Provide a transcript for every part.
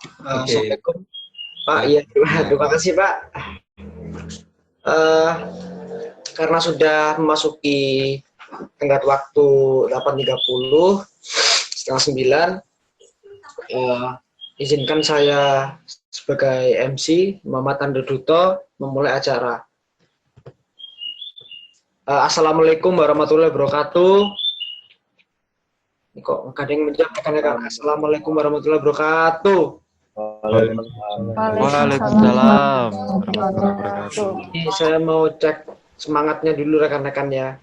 Oke. Assalamualaikum Pak. Iya, terima kasih Pak. Eh, karena sudah memasuki tenggat waktu 8.30, setengah 9, izinkan saya sebagai MC Muhammad Andoduto memulai acara. Assalamualaikum warahmatullahi wabarakatuh. Kok kadang menjawab kan? Assalamualaikum warahmatullahi wabarakatuh. Waalaikumsalam warahmatullahi wabarakatuh. Ini saya mau cek semangatnya dulu rekan-rekan ya.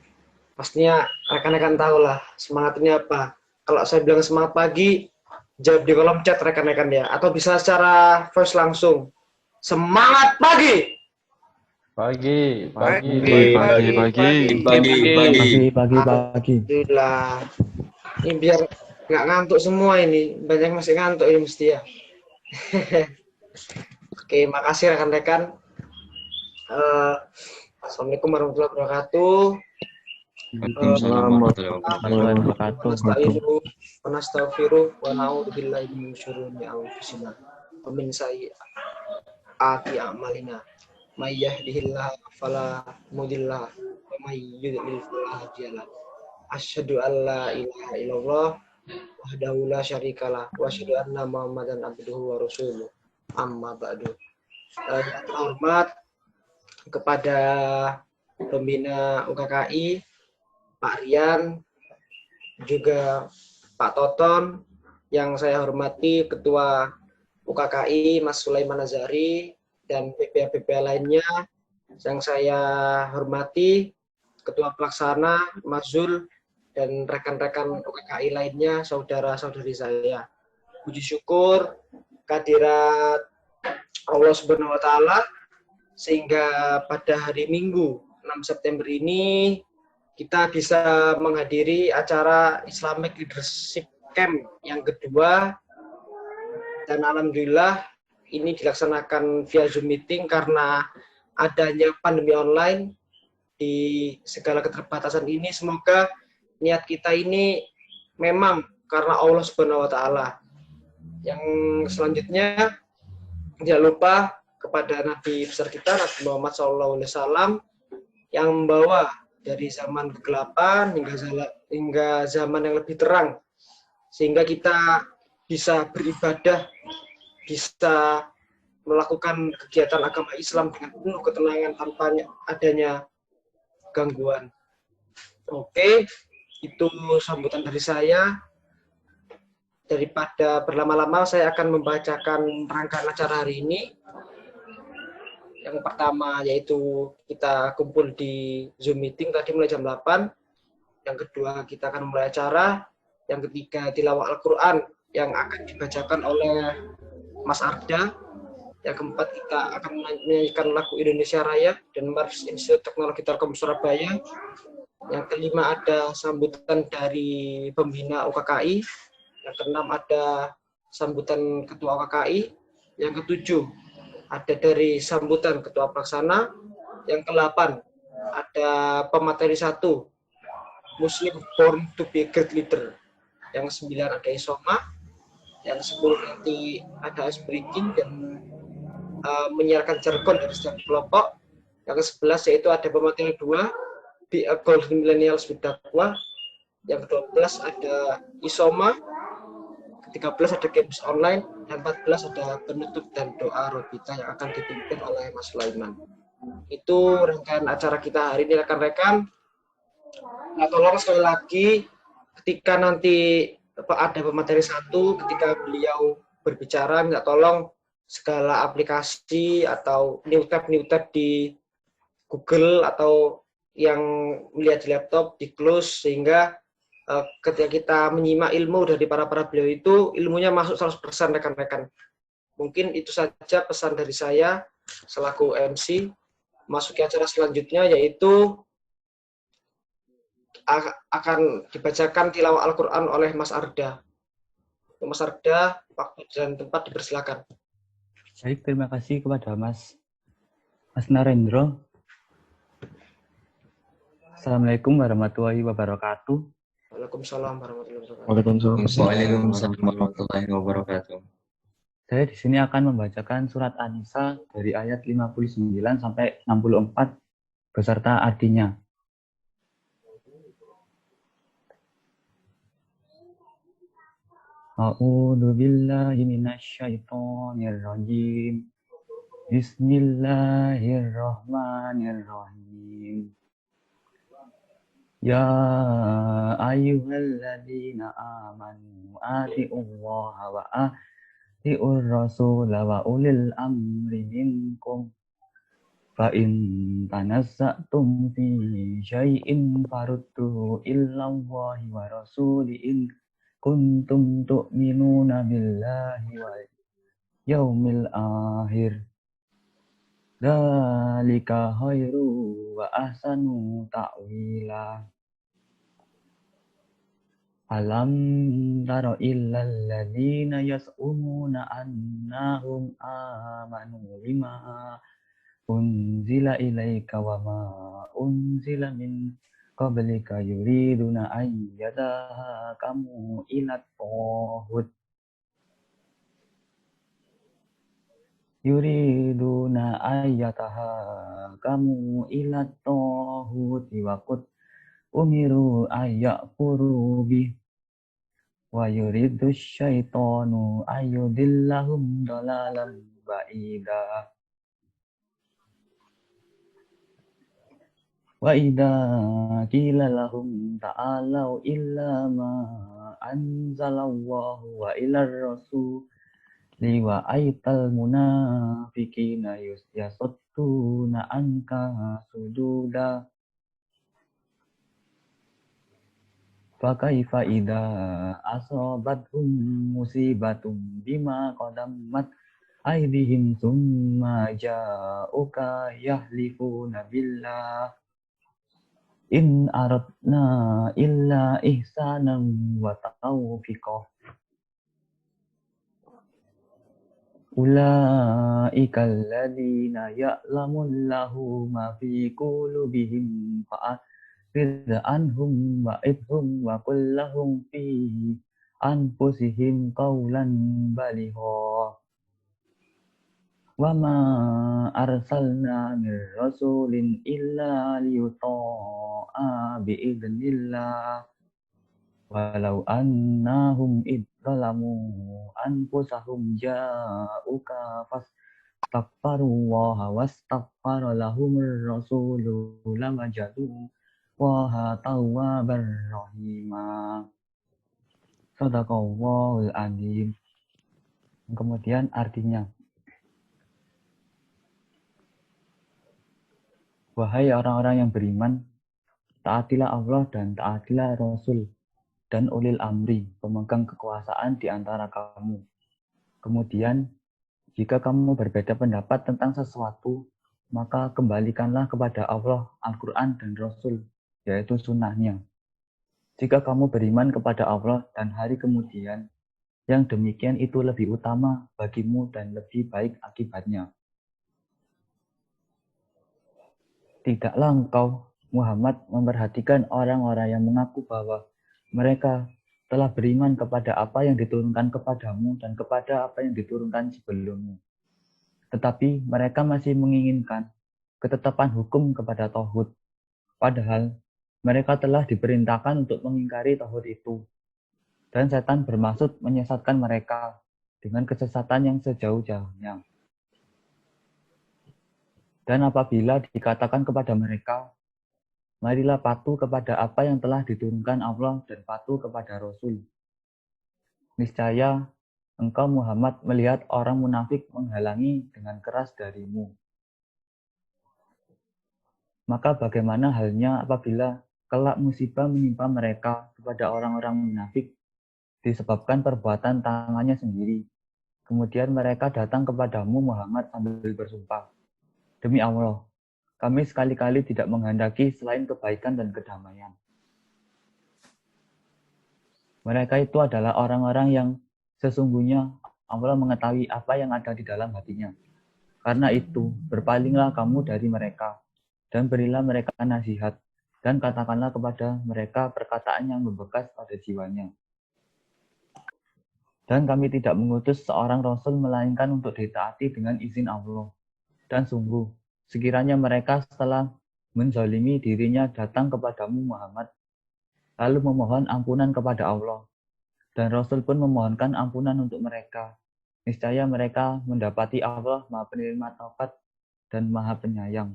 Pastinya rekan-rekan tahu lah semangatnya apa. Kalau saya bilang semangat pagi, jawab di kolom chat rekan-rekan ya. Atau bisa secara voice langsung. Semangat pagi! Pagi. Alhamdulillah. Ini biar nggak ngantuk semua ini. Banyak masih ngantuk ini mesti ya. Oke, makasih rekan-rekan. Assalamualaikum warahmatullahi wabarakatuh. Waalaikumsalam warahmatullahi wabarakatuh. Nastaghfiruh wa na'udzu billahi min syururi anfusina wa min sayyiati a'malina. May yahdihillahu fala mudhillalah wa may yudlil fala hadiyalah. Asyhadu an la ilaha illallah wahdahu la syarikalah wa asyhadu anna Muhammadan abduhu wa rasuluh. Amma ba'du. Yang terhormat kepada pembina UKKI Pak Rian, juga Pak Toton, yang saya hormati Ketua UKKI Mas Sulaiman Azhari, dan PPA-PPA lainnya yang saya hormati, Ketua Pelaksana Mas Zul, dan rekan-rekan UKKI lainnya, saudara-saudari saya. Puji syukur kehadirat Allah Subhanahu wa Ta'ala, sehingga pada hari Minggu 6 September ini kita bisa menghadiri acara Islamic Leadership Camp yang kedua, dan alhamdulillah ini dilaksanakan via Zoom meeting karena adanya pandemi online di segala keterbatasan ini. Semoga niat kita ini memang karena Allah Subhanahu wa Ta'ala. Yang selanjutnya jangan lupa kepada Nabi besar kita, Nabi Muhammad SAW, yang membawa dari zaman kegelapan hingga zaman yang lebih terang, sehingga kita bisa beribadah, bisa melakukan kegiatan agama Islam dengan penuh ketenangan tanpa adanya gangguan. Oke, itu sambutan dari saya. Daripada berlama-lama, saya akan membacakan rangkaian acara hari ini. Yang pertama yaitu kita kumpul di Zoom meeting tadi mulai jam 8. Yang kedua kita akan mulai acara. Yang ketiga tilawah Al-Quran yang akan dibacakan oleh Mas Arda. Yang keempat kita akan menyanyikan lagu Indonesia Raya dan Mars Institut Teknologi Telkom Surabaya. Yang kelima ada sambutan dari pembina UKKI. Yang keenam ada sambutan ketua UKKI. Yang ketujuh ada dari sambutan ketua pelaksana. Yang ke-8 ada pemateri 1, Muslim Born to be a Great Leader. Yang 9 ada Isoma. Yang 10 nanti ada ice breaking dan menyiarkan jargon dari setiap kelompok. Yang ke-11 yaitu ada pemateri 2, Be a Golden Millennials with Dakwah. Yang ke-12 ada Isoma. Ke-13 ada games online, dan 14 ada penutup dan doa Robita yang akan dipimpin oleh Mas Sulaiman. Itu rangkaian acara kita hari ini rekan-rekan. Nah, tolong sekali lagi ketika nanti ada pemateri 1, ketika beliau berbicara, minta tolong segala aplikasi atau new tab di Google atau yang melihat di laptop di close, sehingga ketika kita menyimak ilmu dari para beliau itu, ilmunya masuk 100% rekan-rekan. Mungkin itu saja pesan dari saya selaku MC. Masuki acara selanjutnya yaitu akan dibacakan tilawah Al-Quran oleh Mas Arda. Mas Arda, waktu dan tempat dipersilakan. Baik, terima kasih kepada Mas Narendro. Assalamualaikum warahmatullahi wabarakatuh. Waalaikumsalam warahmatullahi wabarakatuh. Waalaikumsalam warahmatullahi wabarakatuh. Saya di sini akan membacakan surat An-Nisa dari ayat 59 sampai 64 beserta artinya. A'udzu billahi minasyaitonir rajim. Bismillahirrahmanirrahim. Ya ayyuhalladzina amanu atiullaha wa atiur rasula wa ulil amri minkum. Fa in tanazza'tum fi syai'in farudduhu ilallahi wa rasuli in kuntum tu'minuna billahi wal yaumil akhir. Dzalika khairu wa ahsanu ta'wila. Alam tara illal ladzina yas'umuna annahum amanu bima unzila ilaika wa ma unzila min qablika yuriduna ayyadahakamu ila tawhid yuriduna ayyadahakamu ila tawhid wa qad umiru ayyakfuru bih wa yuridu syaitanu ayyudillahum dalalan ba'ida. Wa idza qila lahum ta'alau illa ma anzalallahu wa ilar rasuli wa aital munafiqina yasudduna anka sududa. Fa kaifa idza asabathum musibatum bima qadammat aydihim tsumma ja'uka yahlifuna billah in aradna illa ihsanan wa taufiqah. Ulaika alladzina ya'lamullahu ma fi qulubihim fa'rid anhum wa'idhum wa qul lahum fi anfusihim qawlan baligha. Wa ma arsalna min rasulin illa liyuta'a bi'idznillah walau annahum idzalamu anfusahum ja'uka fastaghfirullaha wastaghfara lahumur rasulu lawajadu waha tawwabar rahima. Shadaqallahul adzim. Kemudian artinya, wahai orang-orang yang beriman, taatilah Allah dan taatilah Rasul dan ulil amri, pemegang kekuasaan di antara kamu. Kemudian, jika kamu berbeda pendapat tentang sesuatu, maka kembalikanlah kepada Allah, Al-Quran dan Rasul, yaitu sunnahnya. Jika kamu beriman kepada Allah dan hari kemudian, yang demikian itu lebih utama bagimu dan lebih baik akibatnya. Tidaklah engkau, Muhammad, memperhatikan orang-orang yang mengaku bahwa mereka telah beriman kepada apa yang diturunkan kepadamu dan kepada apa yang diturunkan sebelummu. Tetapi mereka masih menginginkan ketetapan hukum kepada tauhid. Padahal mereka telah diperintahkan untuk mengingkari tauhid itu. Dan setan bermaksud menyesatkan mereka dengan kesesatan yang sejauh-jauhnya. Dan apabila dikatakan kepada mereka, marilah patuh kepada apa yang telah diturunkan Allah dan patuh kepada Rasul. Niscaya engkau Muhammad melihat orang munafik menghalangi dengan keras darimu. Maka bagaimana halnya apabila kelak musibah menimpa mereka kepada orang-orang munafik disebabkan perbuatan tangannya sendiri. Kemudian mereka datang kepadamu Muhammad sambil bersumpah, demi Allah, kami sekali-kali tidak menghendaki selain kebaikan dan kedamaian. Mereka itu adalah orang-orang yang sesungguhnya Allah mengetahui apa yang ada di dalam hatinya. Karena itu, berpalinglah kamu dari mereka, dan berilah mereka nasihat, dan katakanlah kepada mereka perkataan yang membekas pada jiwanya. Dan kami tidak mengutus seorang Rasul melainkan untuk ditaati dengan izin Allah. Dan sungguh, sekiranya mereka setelah menzalimi dirinya datang kepadamu Muhammad, lalu memohon ampunan kepada Allah. Dan Rasul pun memohonkan ampunan untuk mereka. Niscaya mereka mendapati Allah Maha Penerima Taubat dan Maha Penyayang.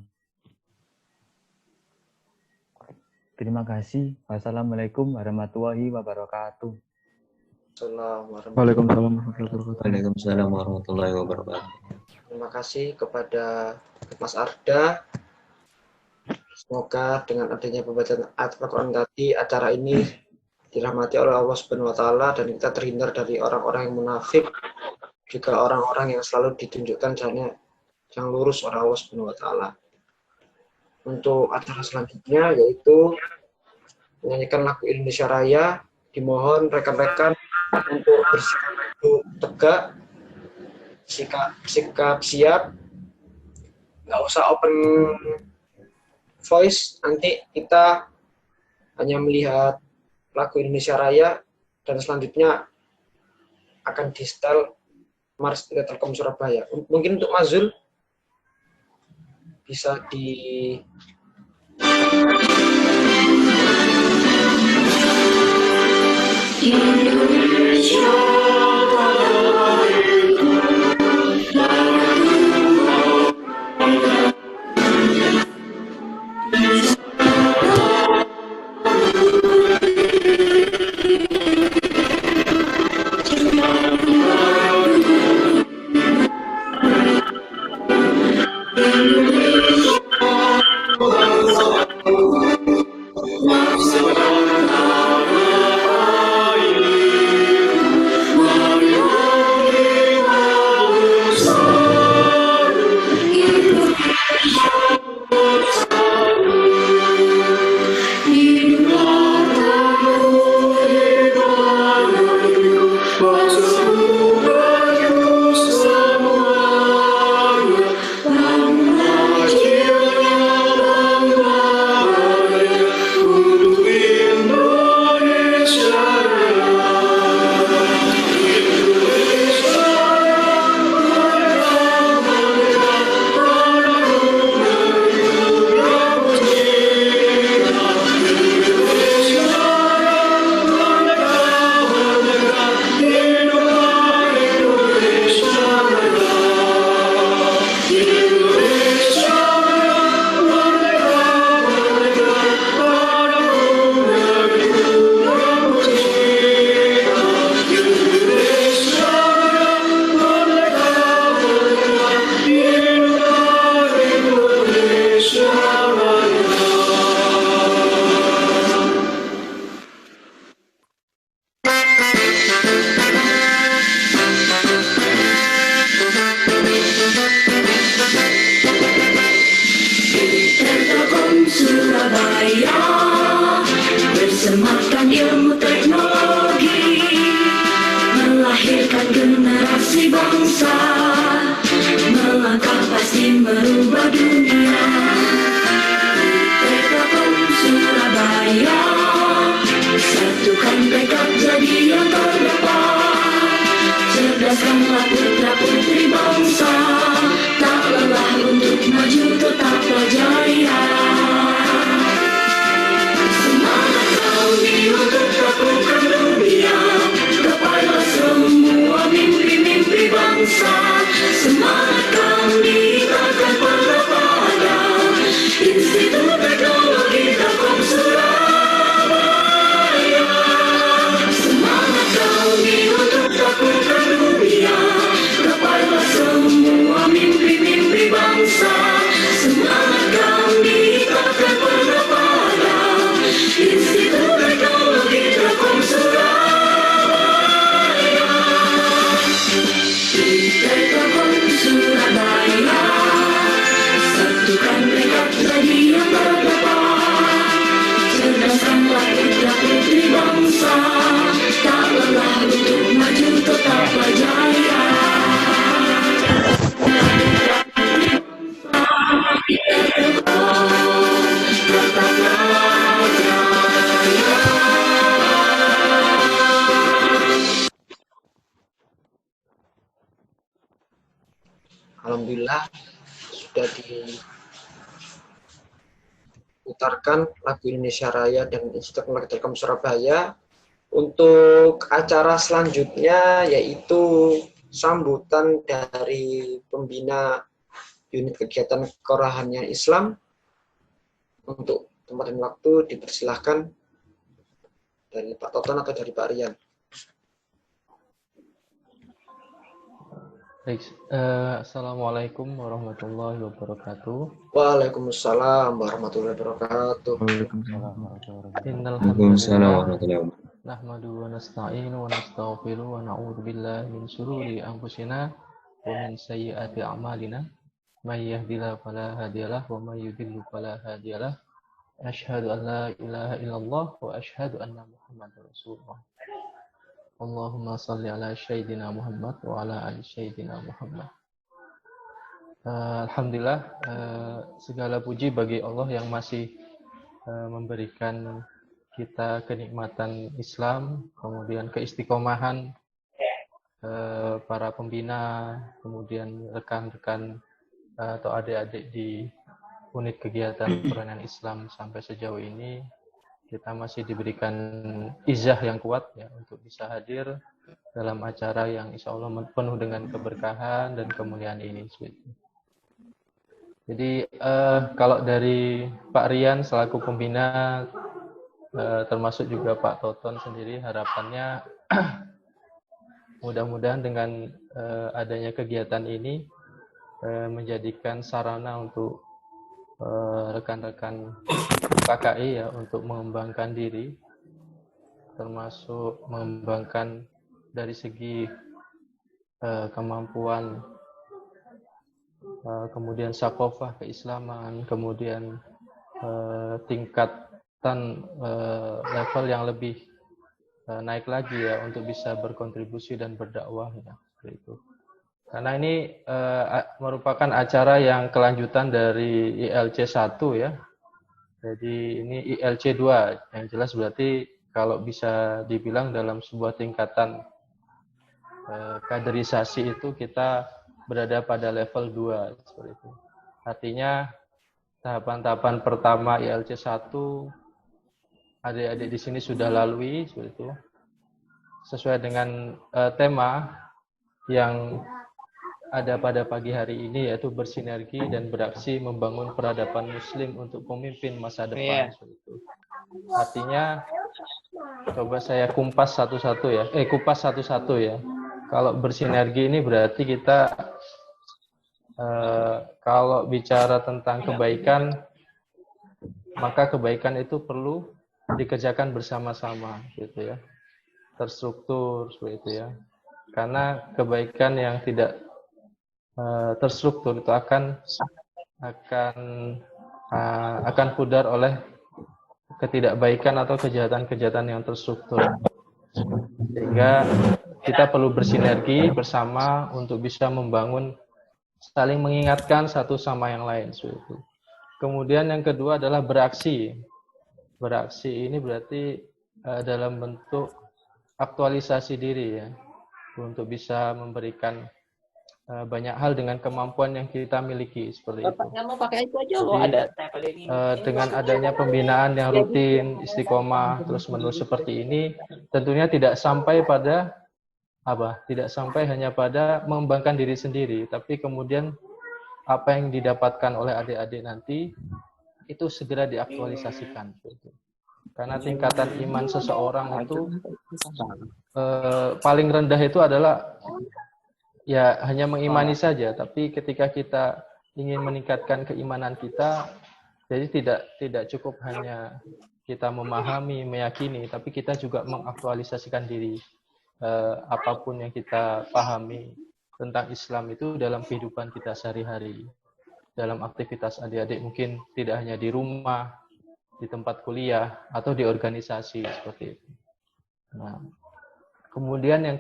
Terima kasih. Wassalamualaikum warahmatullahi wabarakatuh. Assalamualaikum. Waalaikumsalam warahmatullahi wabarakatuh. Waalaikumsalam warahmatullahi wabarakatuh. Terima kasih kepada Mas Arda. Semoga dengan adanya pembacaan ayat Al-Quran tadi, acara ini dirahmati oleh Allah Subhanahu wa taala dan kita terhindar dari orang-orang yang munafik, juga orang-orang yang selalu ditunjukkan jalannya yang lurus oleh Allah Subhanahu wa taala. Untuk acara selanjutnya yaitu menyanyikan lagu Indonesia Raya, dimohon rekan-rekan untuk bersikap tegak, sikap siap, nggak usah open voice, nanti kita hanya melihat lagu Indonesia Raya dan selanjutnya akan di setel Mars Telkom Surabaya. Mungkin untuk Mazul bisa di Indonesia. Sematkan ilmu teknologi, melahirkan generasi bangsa, melangkah pasti merubah dunia. Telkom Surabaya, satukan tekad jadi yang terdepan. Cerdaskanlah putra putri bangsa, tak lelah untuk maju tetaplah jaya. Untuk taklukkan dunia, gapailah semua mimpi-mimpi bangsa. Semangat kami takkan pernah padam. Institut Teknologi Telkom Surabaya. Semangat kami untuk taklukkan dunia, gapailah semua Alhamdulillah sudah diputarkan lagu Indonesia Raya dan Institut Melek Telkom Surabaya. Untuk acara selanjutnya yaitu sambutan dari pembina unit kegiatan kerohanian Islam. Untuk tempat dan waktu dipersilahkan dari Pak Toton atau dari Pak Rian. Baik, Assalamualaikum warahmatullahi wabarakatuh. Waalaikumsalam warahmatullahi wabarakatuh. Waalaikumsalam warahmatullahi wabarakatuh. Innal Waalaikumsalam hamdalillah warahmatullahi wabarakatuh. nahmadu wa nasta'inu wa nastaghfiru wa na'udzu billahi min shururi anfusina wa min sayyiati a'malina. May yahdihillahu fala hadiyalah wa may yudhlil fala hadiyalah. Asyhadu an la ilaha illallah wa asyhadu anna Muhammadar Rasulullah. Allahumma salli ala Sayyidina Muhammad wa ala ali Sayyidina Muhammad. Alhamdulillah, segala puji bagi Allah yang masih memberikan kita kenikmatan Islam, kemudian keistiqomahan para pembina, kemudian rekan-rekan atau adik-adik di unit kegiatan kerohanian Islam sampai sejauh ini. Kita masih diberikan izah yang kuat ya untuk bisa hadir dalam acara yang insya Allah penuh dengan keberkahan dan kemuliaan ini. Jadi kalau dari Pak Rian selaku pembina, termasuk juga Pak Toton sendiri, harapannya mudah-mudahan dengan adanya kegiatan ini menjadikan sarana untuk rekan-rekan KKI ya untuk mengembangkan diri, termasuk mengembangkan dari segi kemampuan, kemudian sakofah keislaman, kemudian tingkatan level yang lebih naik lagi ya untuk bisa berkontribusi dan berdakwah ya, seperti itu. Karena ini merupakan acara yang kelanjutan dari ILC 1 ya. Jadi ini ILC 2, yang jelas berarti kalau bisa dibilang dalam sebuah tingkatan kaderisasi itu kita berada pada level 2 seperti itu. Artinya tahapan-tahapan pertama ILC 1 adik-adik di sini sudah lalui seperti itu. Sesuai dengan tema yang ada pada pagi hari ini, yaitu bersinergi dan beraksi membangun peradaban muslim untuk pemimpin masa depan. Artinya coba saya kupas satu-satu ya. Kalau bersinergi ini berarti kita kalau bicara tentang kebaikan, maka kebaikan itu perlu dikerjakan bersama-sama gitu ya. Terstruktur seperti itu ya. Karena kebaikan yang tidak terstruktur itu akan pudar oleh ketidakbaikan atau kejahatan-kejahatan yang terstruktur. Sehingga kita perlu bersinergi bersama untuk bisa membangun, saling mengingatkan satu sama yang lain. Kemudian yang kedua adalah beraksi. Beraksi ini berarti dalam bentuk aktualisasi diri ya, untuk bisa memberikan banyak hal dengan kemampuan yang kita miliki seperti itu. Mau pakai itu aja loh, ada dengan adanya pembinaan yang rutin, istiqomah, terus menerus seperti ini, tentunya tidak sampai pada tidak sampai hanya pada mengembangkan diri sendiri, tapi kemudian apa yang didapatkan oleh adik-adik nanti itu segera diaktualisasikan. Karena tingkatan iman seseorang itu paling rendah itu adalah ya hanya mengimani saja, tapi ketika kita ingin meningkatkan keimanan kita, jadi tidak cukup hanya kita memahami, meyakini, tapi kita juga mengaktualisasikan diri. Apapun yang kita pahami tentang Islam itu dalam kehidupan kita sehari-hari, dalam aktivitas adik-adik mungkin tidak hanya di rumah, di tempat kuliah, atau di organisasi seperti itu. Nah, kemudian yang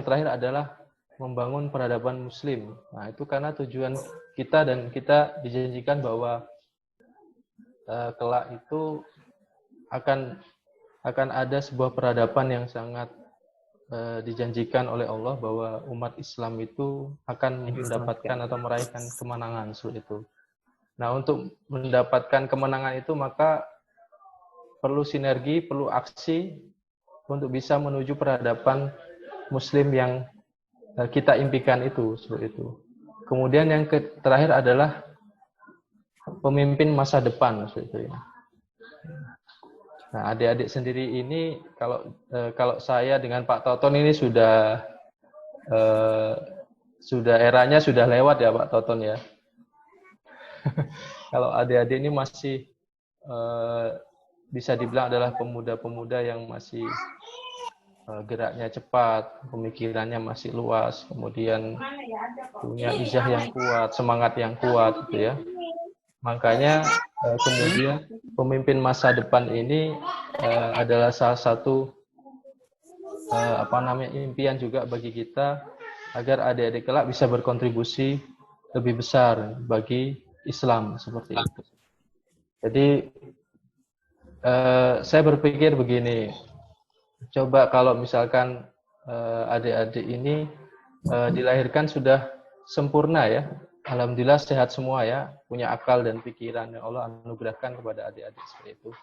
terakhir adalah membangun peradaban muslim. Nah, itu karena tujuan kita dan kita dijanjikan bahwa kelak itu akan ada sebuah peradaban yang sangat dijanjikan oleh Allah bahwa umat Islam itu akan mendapatkan atau meraihkan kemenangan seperti itu. Nah, untuk mendapatkan kemenangan itu maka perlu sinergi, perlu aksi untuk bisa menuju peradaban Muslim yang kita impikan itu seperti itu. Kemudian yang terakhir adalah pemimpin masa depan seperti itu ya. Nah, adik-adik sendiri ini kalau saya dengan Pak Toton ini sudah eranya sudah lewat ya Pak Toton ya. Kalau adik-adik ini masih bisa dibilang adalah pemuda-pemuda yang masih geraknya cepat, pemikirannya masih luas, kemudian punya izah yang kuat, semangat yang kuat gitu ya. Makanya kemudian pemimpin masa depan ini adalah salah satu impian juga bagi kita agar adik-adik kelak bisa berkontribusi lebih besar bagi Islam seperti itu. Jadi saya berpikir begini, coba kalau misalkan adik-adik ini dilahirkan sudah sempurna ya. Alhamdulillah sehat semua ya, punya akal dan pikiran yang Allah anugerahkan kepada adik-adik seperti itu.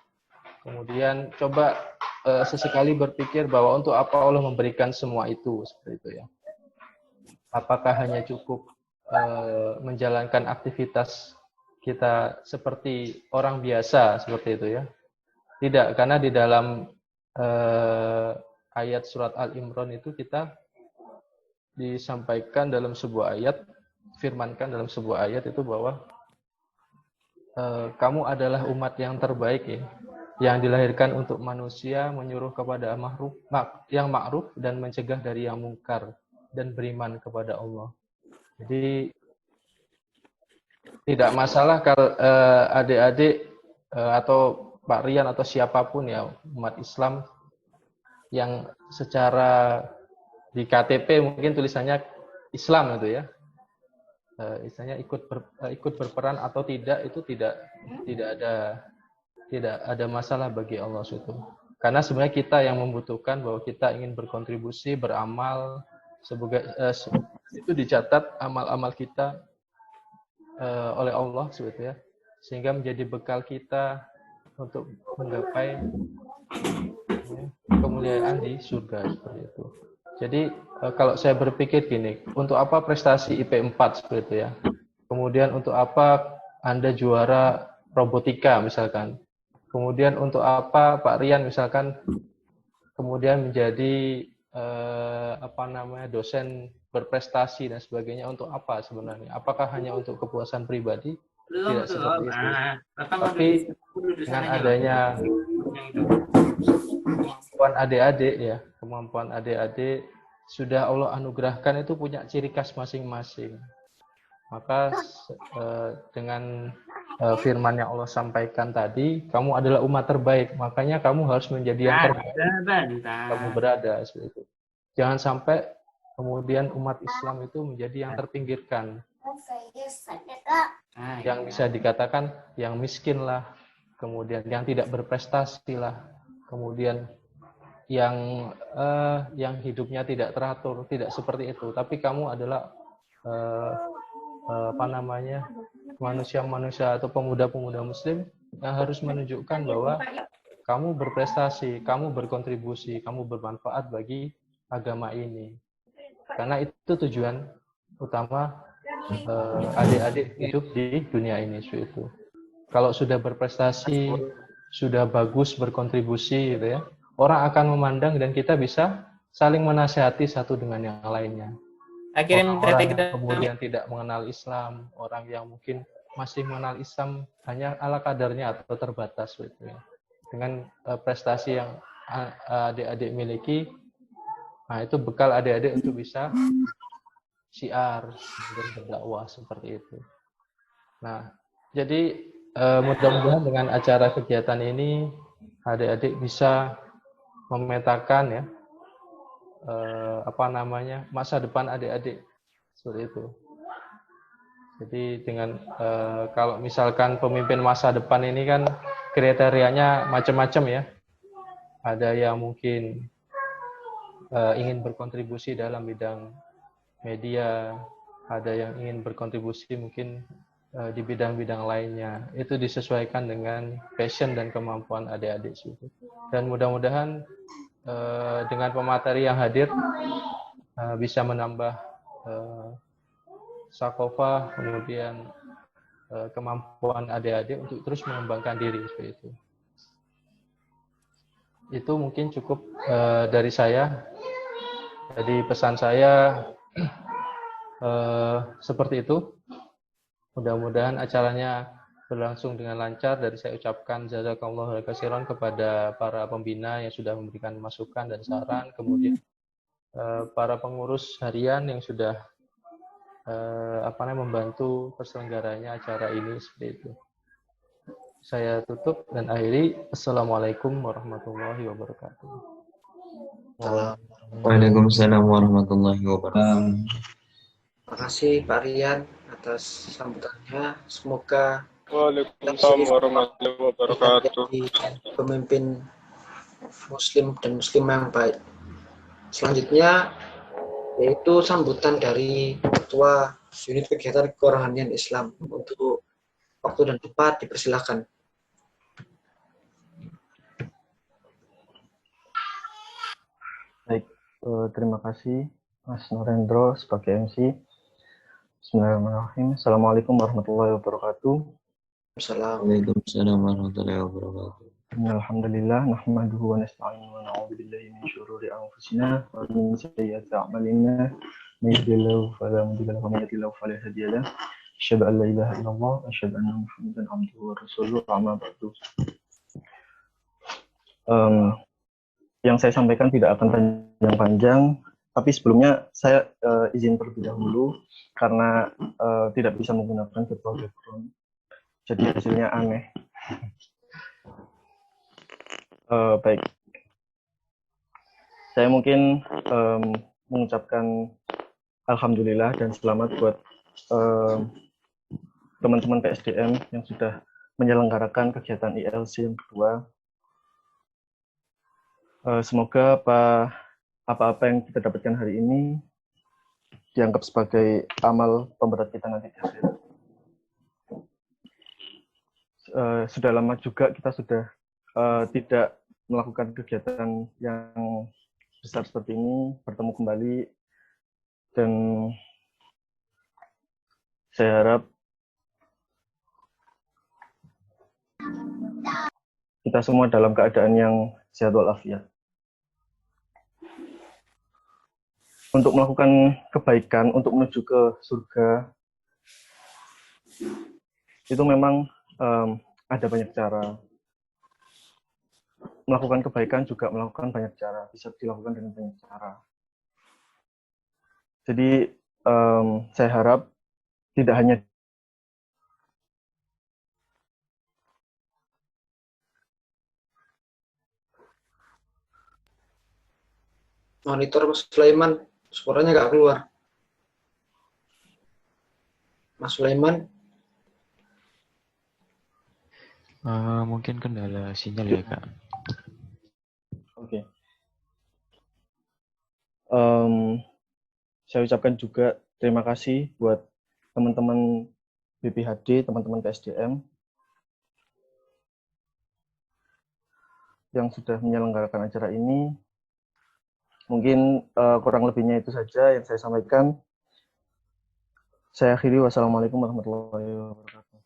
Kemudian coba sesekali berpikir bahwa untuk apa Allah memberikan semua itu seperti itu ya. Apakah hanya cukup menjalankan aktivitas kita seperti orang biasa seperti itu ya? Tidak, karena di dalam ayat surat Al-Imran itu kita disampaikan dalam sebuah ayat, firmankan dalam sebuah ayat itu bahwa kamu adalah umat yang terbaik ya, yang dilahirkan untuk manusia, menyuruh kepada yang ma'ruf dan mencegah dari yang mungkar dan beriman kepada Allah. Jadi tidak masalah kalau adik-adik atau Pak Rian atau siapapun ya umat Islam yang secara di KTP mungkin tulisannya Islam itu ya. Istilahnya ikut berperan atau tidak itu tidak ada masalah bagi Allah itu. Karena sebenarnya kita yang membutuhkan bahwa kita ingin berkontribusi, beramal sebagai itu dicatat amal-amal kita oleh Allah seperti ya. Sehingga menjadi bekal kita untuk menggapai kemuliaan di surga seperti itu. Jadi kalau saya berpikir gini, untuk apa prestasi IP 4 seperti itu ya. Kemudian untuk apa Anda juara robotika misalkan. Kemudian untuk apa Pak Rian misalkan kemudian menjadi dosen berprestasi dan sebagainya, untuk apa sebenarnya? Apakah hanya untuk kepuasan pribadi? Tidak seperti itu. Tapi dengan adanya kemampuan adik-adik sudah Allah anugerahkan itu punya ciri khas masing-masing. Maka dengan firman yang Allah sampaikan tadi, kamu adalah umat terbaik, makanya kamu harus menjadi yang terbaik. Kamu berada seperti itu. Jangan sampai kemudian umat Islam itu menjadi yang terpinggirkan. Yang bisa dikatakan yang miskin lah, kemudian yang tidak berprestasi lah, kemudian yang hidupnya tidak teratur, tidak seperti itu. Tapi kamu adalah manusia-manusia atau pemuda-pemuda Muslim yang harus menunjukkan bahwa kamu berprestasi, kamu berkontribusi, kamu bermanfaat bagi agama ini. Karena itu tujuan utama adik-adik hidup di dunia ini itu. Kalau sudah berprestasi, sudah bagus berkontribusi gitu ya, orang akan memandang dan kita bisa saling menasihati satu dengan yang lainnya. Orang yang kemudian tidak mengenal Islam, orang yang mungkin masih mengenal Islam hanya ala kadarnya atau terbatas gitu ya. Dengan prestasi yang adik-adik miliki, nah itu bekal adik-adik untuk bisa syiar dan berdakwah seperti itu. Nah, jadi mudah-mudahan dengan acara kegiatan ini adik-adik bisa memetakan ya masa depan adik-adik seperti itu. Jadi dengan kalau misalkan pemimpin masa depan ini kan kriterianya macam-macam ya. Ada yang mungkin ingin berkontribusi dalam bidang media, ada yang ingin berkontribusi mungkin di bidang-bidang lainnya. Itu disesuaikan dengan passion dan kemampuan adik-adik situ. Dan mudah-mudahan dengan pemateri yang hadir bisa menambah sakofah, kemudian kemampuan adik-adik untuk terus mengembangkan diri seperti itu. Itu mungkin cukup dari saya. Jadi pesan saya seperti itu. Mudah-mudahan acaranya berlangsung dengan lancar. Dari saya ucapkan jazakallahu khairan kepada para pembina yang sudah memberikan masukan dan saran, kemudian para pengurus harian yang sudah membantu terselenggaranya acara ini seperti itu. Saya tutup dan akhiri. Assalamualaikum warahmatullahi wabarakatuh. Waalaikumsalam warahmatullahi wabarakatuh. Terima kasih Pak Rian atas sambutannya. Semoga Waalaikumsalam warahmatullahi wabarakatuh. menjadi pemimpin Muslim dan Muslimah yang baik. Selanjutnya yaitu sambutan dari Ketua Unit Kegiatan Kerohanian Islam. Untuk waktu dan tempat dipersilakan. Baik, terima kasih Mas Norendro sebagai MC. Bismillahirrahmanirrahim. Assalamualaikum warahmatullahi wabarakatuh. Waalaikumsalam warahmatullahi wabarakatuh. Alhamdulillah, nahmaduhu wa nasta'inu wa na'udzu billahi min syururi anfusina wa min sayyiati a'malina. May yahdihillahu fala mudilla lahu wa may yudlil fala hadiya lahu. Asyhadu an la ilaha illallah wa asyhadu anna Muhammadan abduhu wa rasuluhu. Amma ba'du. Yang saya sampaikan tidak akan panjang-panjang, tapi sebelumnya saya izin terlebih dahulu karena tidak bisa menggunakan virtual background. Jadi hasilnya aneh. Baik. Saya mungkin mengucapkan alhamdulillah dan selamat buat teman-teman PSDM yang sudah menyelenggarakan kegiatan ILC yang kedua. Semoga apa-apa yang kita dapatkan hari ini dianggap sebagai amal pemberat kita nanti di akhirat. Sudah lama juga kita sudah tidak melakukan kegiatan yang besar seperti ini, bertemu kembali, dan saya harap kita semua dalam keadaan yang sehat walafiat. Untuk melakukan kebaikan, untuk menuju ke surga, itu memang ada banyak cara. Melakukan kebaikan juga melakukan banyak cara, bisa dilakukan dengan banyak cara. Jadi saya harap tidak hanya Monitor Mas Sulaiman, suaranya nggak keluar. Mas Sulaiman. Mungkin kendala sinyal ya, Kak. Oke. Saya ucapkan juga terima kasih buat teman-teman BPHD, teman-teman PSDM yang sudah menyelenggarakan acara ini. Mungkin kurang lebihnya itu saja yang saya sampaikan. Saya akhiri. Wassalamualaikum warahmatullahi wabarakatuh.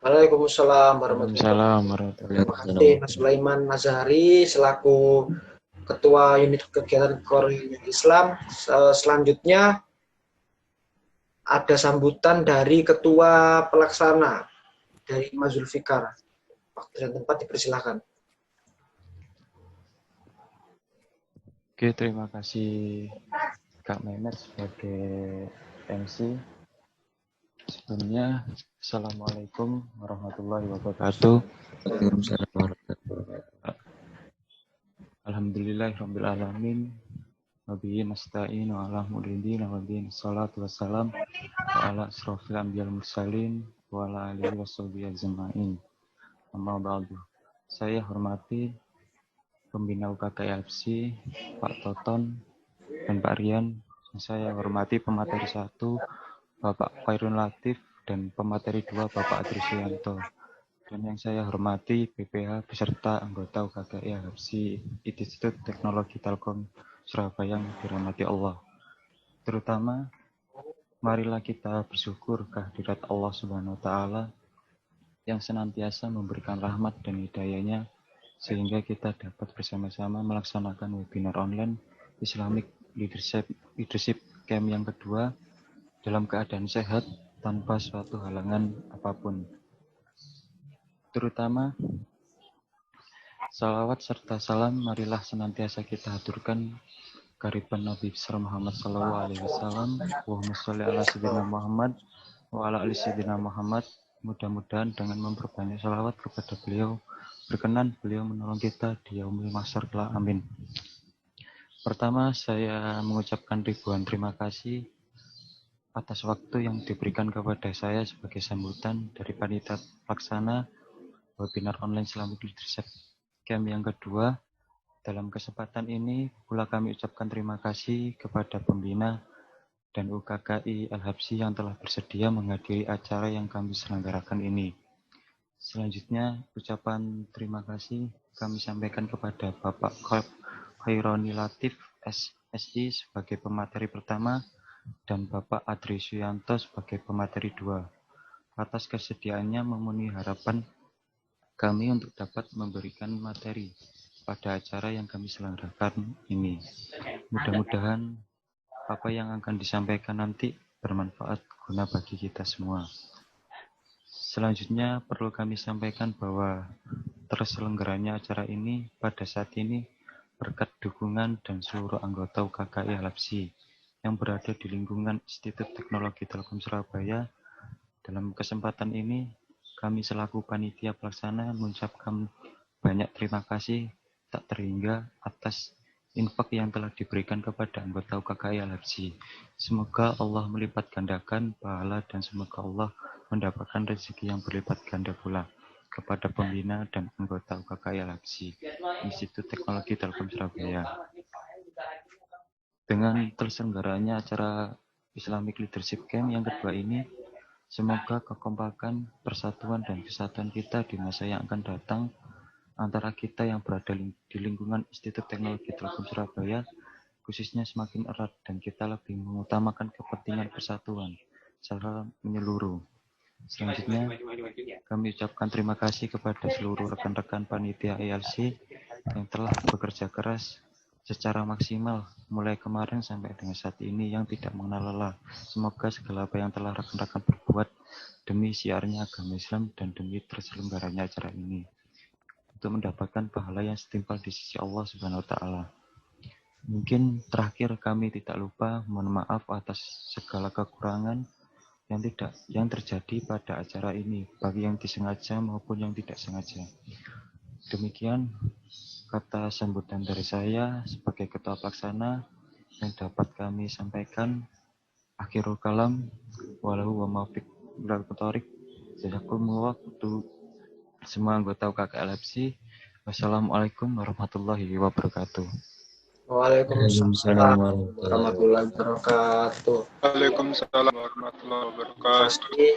Waalaikumsalam warahmatullahi wabarakatuh. Terima kasih Mas Sulaiman Mazhari selaku Ketua Unit Kegiatan Kerohanian Islam. Selanjutnya ada sambutan dari Ketua Pelaksana dari Mas Zulfikar. Waktu dan tempat dipersilakan. Oke, terima kasih Kak Mehmet sebagai MC. Sebelumnya, Assalamualaikum warahmatullahi wabarakatuh. Waalaikumsalam warahmatullahi wabarakatuh. Alhamdulillahirabbil alamin. Wabihi nasta'in wa ala mudin wa bin salatu wassalam wa ala asrofil anbiya'il mursalin wa ala alihi washabihi ajma'in. Amma ba'du. Saya hormati pembina UKKI LFC, Pak Toton, dan Pak Rian. Yang saya hormati pemateri 1, Bapak Khairun Latif, dan pemateri 2, Bapak Adri Suyanto. Dan yang saya hormati BPH beserta anggota UKKI LFC Institut Teknologi Telkom Surabaya yang dirahmati Allah. Terutama, marilah kita bersyukur kehadirat Allah Subhanahu wa Ta'ala yang senantiasa memberikan rahmat dan hidayahnya sehingga kita dapat bersama-sama melaksanakan webinar online Islamic Leadership Camp yang kedua dalam keadaan sehat tanpa suatu halangan apapun. Terutama, salawat serta salam marilah senantiasa kita haturkan kehadiran Nabi besar Muhammad sallallahu alaihi wasallam. Allahumma sholli ala sayyidina Muhammad wa ala ali sayyidina Muhammad. Mudah-mudahan dengan memperbanyak salawat kepada beliau, berkenan beliau menolong kita di yaumil mahsyar kelak. Amin. Pertama, saya mengucapkan ribuan terima kasih atas waktu yang diberikan kepada saya sebagai sambutan dari panitia pelaksana webinar online Islamic Leadership Camp yang kedua. Dalam kesempatan ini pula kami ucapkan terima kasih kepada pembina dan UKKI LHC yang telah bersedia menghadiri acara yang kami selenggarakan ini. Selanjutnya, ucapan terima kasih kami sampaikan kepada Bapak Khairun Latif SSI sebagai pemateri pertama dan Bapak Adri Suyanto sebagai pemateri 2 atas kesediaannya memenuhi harapan kami untuk dapat memberikan materi pada acara yang kami selenggarakan ini. Mudah-mudahan apa yang akan disampaikan nanti bermanfaat guna bagi kita semua. Selanjutnya perlu kami sampaikan bahwa terselenggaranya acara ini pada saat ini berkat dukungan dan seluruh anggota UKKI LFC yang berada di lingkungan Institut Teknologi Telkom Surabaya. Dalam kesempatan ini kami selaku panitia pelaksana mengucapkan banyak terima kasih tak terhingga atas infak yang telah diberikan kepada anggota UKKI LFC. Semoga Allah melipat gandakan pahala dan semoga Allah mendapatkan rezeki yang berlipat ganda pula kepada pembina dan anggota UKKI LFC Institut Teknologi Telkom Surabaya. Dengan terselenggaranya acara Islamic Leadership Camp yang kedua ini, semoga kekompakan, persatuan dan kesatuan kita di masa yang akan datang antara kita yang berada di lingkungan Institut Teknologi Telkom Surabaya khususnya semakin erat dan kita lebih mengutamakan kepentingan persatuan secara menyeluruh. Selanjutnya, kami ucapkan terima kasih kepada seluruh rekan-rekan panitia ILC yang telah bekerja keras secara maksimal mulai kemarin sampai dengan saat ini yang tidak mengenal lelah. Semoga segala apa yang telah rekan-rekan berbuat demi siarnya agama Islam dan demi terselenggaranya acara ini untuk mendapatkan pahala yang setimpal di sisi Allah Subhanahu wa Ta'ala. Mungkin terakhir kami tidak lupa mohon maaf atas segala kekurangan yang terjadi pada acara ini, bagi yang disengaja maupun yang tidak sengaja. Demikian kata sambutan dari saya sebagai ketua pelaksana yang dapat kami sampaikan. Akhirul kalam, walahu wa maufiq bilal muthariq. Jazakumullah untuk semua anggota UKKI LFC. Wassalamualaikum warahmatullahi wabarakatuh. Waalaikumsalam warahmatullahi wabarakatuh. Waalaikumsalam warahmatullahi wabarakatuh. Terima kasih